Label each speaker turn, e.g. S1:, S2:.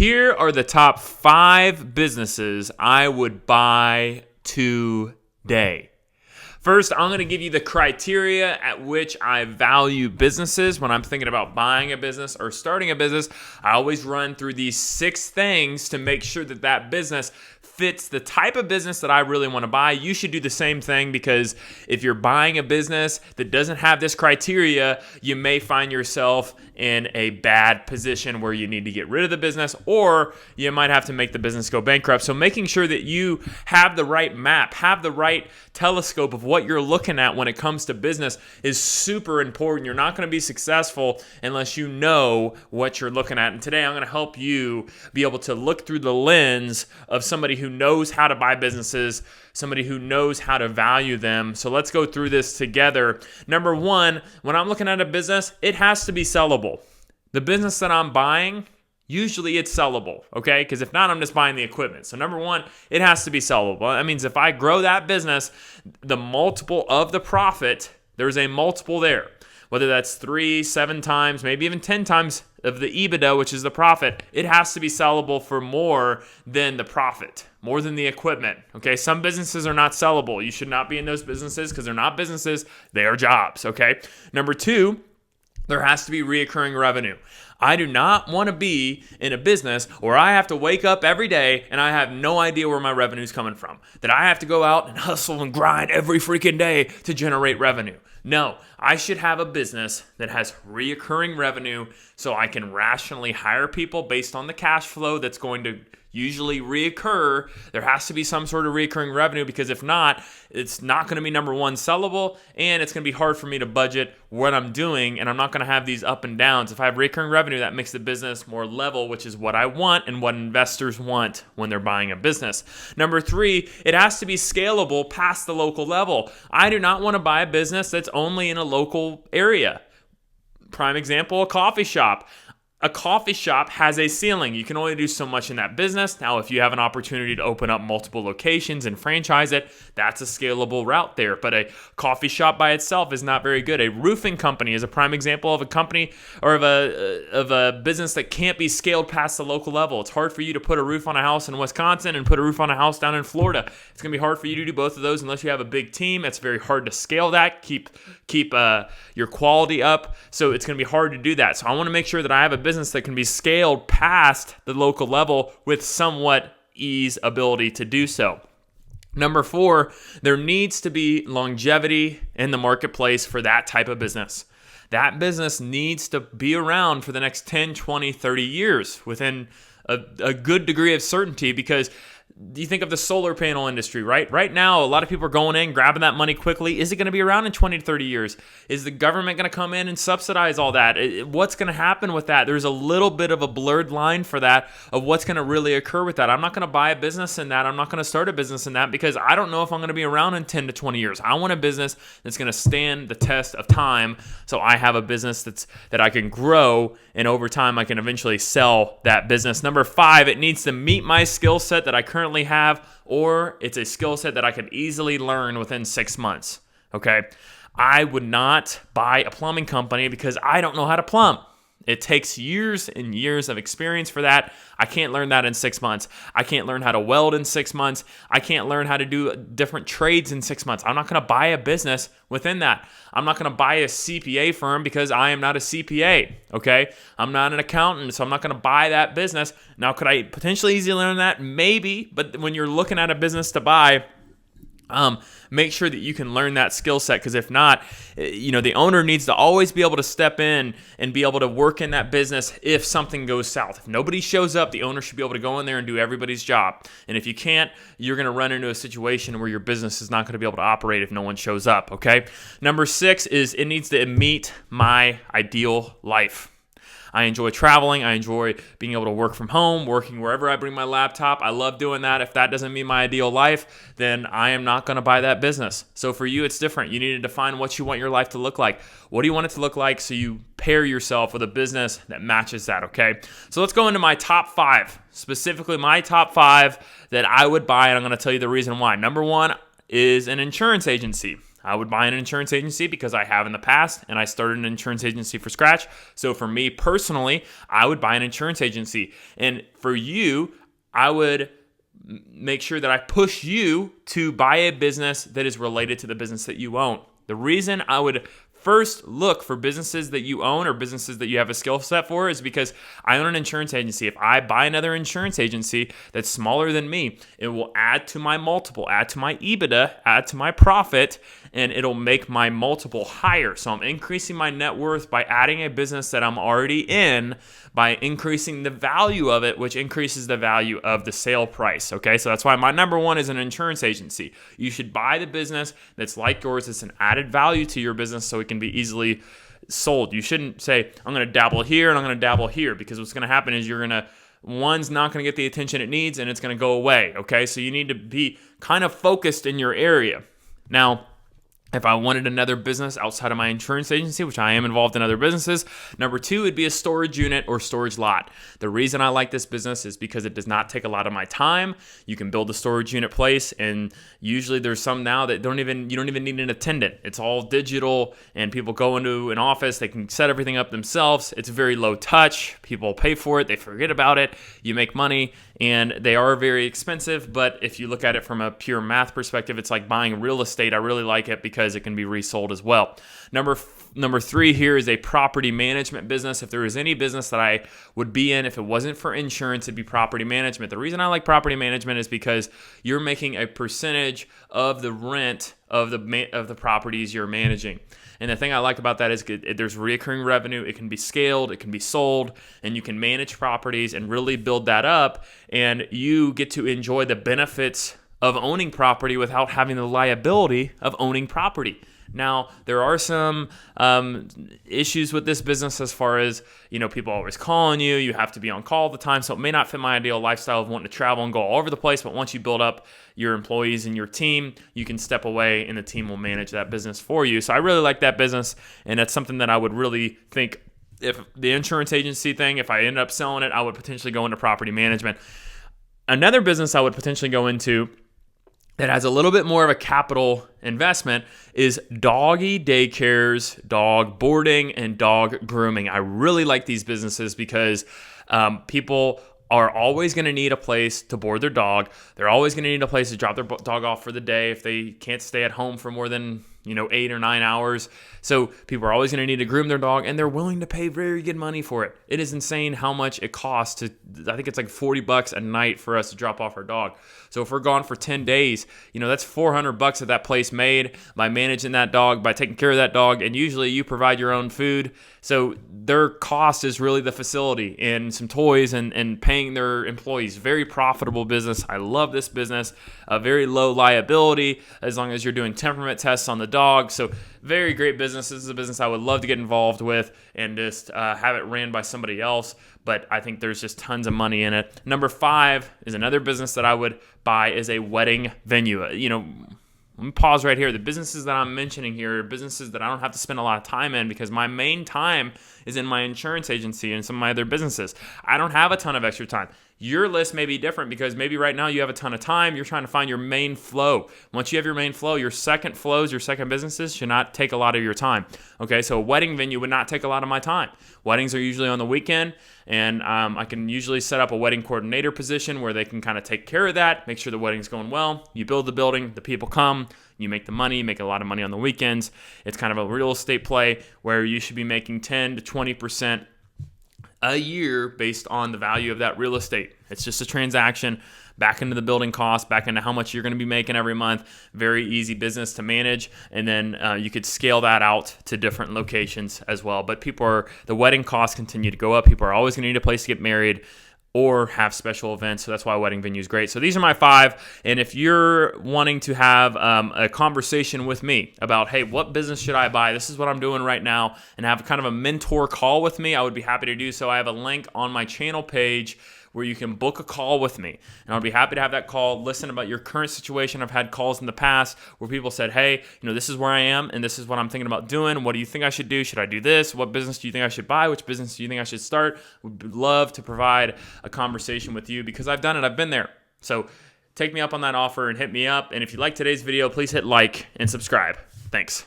S1: Here are the top 5 businesses I would buy today. First, I'm going to give you the criteria at which I value businesses when I'm thinking about buying a business or starting a business. I always run through these 6 things to make sure that that business fits the type of business that I really want to buy. You should do the same thing, because if you're buying a business that doesn't have this criteria, you may find yourself in a bad position where you need to get rid of the business, or you might have to make the business go bankrupt. So making sure that you have the right map, have the right telescope of what you're looking at when it comes to business is super important. You're not going to be successful unless you know what you're looking at. And today I'm going to help you be able to look through the lens of somebody who knows how to buy businesses, somebody who knows how to value them. So let's go through this together. Number 1, when I'm looking at a business, it has to be sellable. The business that I'm buying, usually it's sellable, okay? Because if not, I'm just buying the equipment. So number 1, it has to be sellable. That means if I grow that business, the multiple of the profit, there's a multiple there. Whether that's 3, 7 times, maybe even 10 times of the EBITDA, which is the profit, it has to be sellable for more than the profit, more than the equipment. Okay, some businesses are not sellable. You should not be in those businesses because they're not businesses, they are jobs. Okay, number 2, there has to be reoccurring revenue. I do not want to be in a business where I have to wake up every day and I have no idea where my revenue is coming from. That I have to go out and hustle and grind every freaking day to generate revenue. No, I should have a business that has reoccurring revenue so I can rationally hire people based on the cash flow that's going to usually reoccur. There has to be some sort of reoccurring revenue, because if not, it's not going to be number 1, sellable, and it's going to be hard for me to budget what I'm doing, and I'm not going to have these up and downs. If I have recurring revenue, that makes the business more level, which is what I want and what investors want when they're buying a business. Number 3, it has to be scalable past the local level. I do not want to buy a business that's only in a local area. Prime example, a coffee shop. A coffee shop has a ceiling. You can only do so much in that business. Now, if you have an opportunity to open up multiple locations and franchise it, that's a scalable route there. But a coffee shop by itself is not very good. A roofing company is a prime example of a company or of a business that can't be scaled past the local level. It's hard for you to put a roof on a house in Wisconsin and put a roof on a house down in Florida. It's going to be hard for you to do both of those unless you have a big team. It's very hard to scale that, keep your quality up. So it's going to be hard to do that. So I want to make sure that I have a business that can be scaled past the local level with somewhat ease ability to do so. Number 4, there needs to be longevity in the marketplace for that type of business. That business needs to be around for the next 10, 20, 30 years within a good degree of certainty, because you think of the solar panel industry, right? Right now, a lot of people are going in, grabbing that money quickly. Is it going to be around in 20 to 30 years? Is the government going to come in and subsidize all that? What's going to happen with that? There's a little bit of a blurred line for that of what's going to really occur with that. I'm not going to buy a business in that. I'm not going to start a business in that because I don't know if I'm going to be around in 10 to 20 years. I want a business that's going to stand the test of time, so I have a business that I can grow, and over time I can eventually sell that business. Number 5, it needs to meet my skill set that I currently have, or it's a skill set that I could easily learn within 6 months. Okay, I would not buy a plumbing company because I don't know how to plumb. It takes years and years of experience for that. I can't learn that in 6 months. I can't learn how to weld in 6 months. I can't learn how to do different trades in 6 months. I'm not going to buy a business within that. I'm not going to buy a CPA firm because I am not a CPA, okay? I'm not an accountant, so I'm not going to buy that business. Now, could I potentially easily learn that? Maybe, but when you're looking at a business to buy, make sure that you can learn that skill set, because if not, the owner needs to always be able to step in and be able to work in that business if something goes south. If nobody shows up, the owner should be able to go in there and do everybody's job. And if you can't, you're going to run into a situation where your business is not going to be able to operate if no one shows up, okay? Number 6 is it needs to meet my ideal life. I enjoy traveling. I enjoy being able to work from home, working wherever I bring my laptop. I love doing that. If that doesn't meet my ideal life, then I am not going to buy that business. So for you, it's different. You need to define what you want your life to look like. What do you want it to look like so you pair yourself with a business that matches that, okay? So let's go into my top 5, specifically my top 5 that I would buy, and I'm going to tell you the reason why. Number 1 is an insurance agency. I would buy an insurance agency because I have in the past, and I started an insurance agency from scratch. So for me personally, I would buy an insurance agency. And for you, I would make sure that I push you to buy a business that is related to the business that you own. The reason I would first look for businesses that you own or businesses that you have a skill set for is because I own an insurance agency. If I buy another insurance agency that's smaller than me, it will add to my multiple, add to my EBITDA, add to my profit, and it'll make my multiple higher. So I'm increasing my net worth by adding a business that I'm already in, by increasing the value of it, which increases the value of the sale price. Okay, so that's why my number one is an insurance agency. You should buy the business that's like yours. It's an added value to your business so it can be easily sold. You shouldn't say, I'm going to dabble here and I'm going to dabble here, because what's going to happen is one's not going to get the attention it needs and it's going to go away. Okay, so you need to be kind of focused in your area. Now, if I wanted another business outside of my insurance agency, which I am involved in other businesses, number two would be a storage unit or storage lot. The reason I like this business is because it does not take a lot of my time. You can build a storage unit place, and usually there's some now that you don't even need an attendant. It's all digital, and people go into an office, they can set everything up themselves. It's very low touch. People pay for it, they forget about it. You make money, and they are very expensive, but if you look at it from a pure math perspective, it's like buying real estate. I really like it because it can be resold as well. Number three here is a property management business. If there was any business that I would be in, if it wasn't for insurance, it'd be property management. The reason I like property management is because you're making a percentage of the rent of the properties you're managing. And the thing I like about that is there's reoccurring revenue. It can be scaled, it can be sold, and you can manage properties and really build that up. And you get to enjoy the benefits of owning property without having the liability of owning property. Now, there are some issues with this business as far as, people always calling you. You have to be on call all the time. So it may not fit my ideal lifestyle of wanting to travel and go all over the place. But once you build up your employees and your team, you can step away and the team will manage that business for you. So I really like that business. And that's something that I would really think, if the insurance agency thing, if I end up selling it, I would potentially go into property management. Another business I would potentially go into that has a little bit more of a capital investment is Doggy Daycares, dog boarding, and dog grooming. I really like these businesses because people are always going to need a place to board their dog. They're always going to need a place to drop their dog off for the day if they can't stay at home for more than 8 or 9 hours. So people are always going to need to groom their dog, and they're willing to pay very good money for it. It is insane how much it costs I think it's like $40 a night for us to drop off our dog. So if we're gone for 10 days, that's $400 that that place made by managing that dog, by taking care of that dog, and usually you provide your own food. So their cost is really the facility and some toys and paying their employees. Very profitable business. I love this business. A very low liability as long as you're doing temperament tests on the dog. So very great business. This is a business I would love to get involved with and just have it ran by somebody else. But I think there's just tons of money in it. Number 5 is another business that I would buy, is a wedding venue. Let me pause right here. The businesses that I'm mentioning here are businesses that I don't have to spend a lot of time in because my main time is in my insurance agency and some of my other businesses. I don't have a ton of extra time. Your list may be different because maybe right now you have a ton of time. You're trying to find your main flow. Once you have your main flow, your second flows, your second businesses should not take a lot of your time. Okay, so a wedding venue would not take a lot of my time. Weddings are usually on the weekend, and I can usually set up a wedding coordinator position where they can kind of take care of that, make sure the wedding's going well. You build the building, the people come, you make the money, you make a lot of money on the weekends. It's kind of a real estate play where you should be making 10 to 20% a year based on the value of that real estate. It's just a transaction back into the building cost, back into how much you're going to be making every month. Very easy business to manage. And then you could scale that out to different locations as well. But the wedding costs continue to go up. People are always going to need a place to get married or have special events. So that's why a wedding venue is great. So these are my 5. And if you're wanting to have a conversation with me about, hey, what business should I buy? This is what I'm doing right now, and have kind of a mentor call with me, I would be happy to do so. I have a link on my channel page where you can book a call with me. And I'll be happy to have that call, listen about your current situation. I've had calls in the past where people said, hey, this is where I am and this is what I'm thinking about doing. What do you think I should do? Should I do this? What business do you think I should buy? Which business do you think I should start? Would love to provide a conversation with you because I've done it. I've been there. So take me up on that offer and hit me up. And if you like today's video, please hit like and subscribe. Thanks.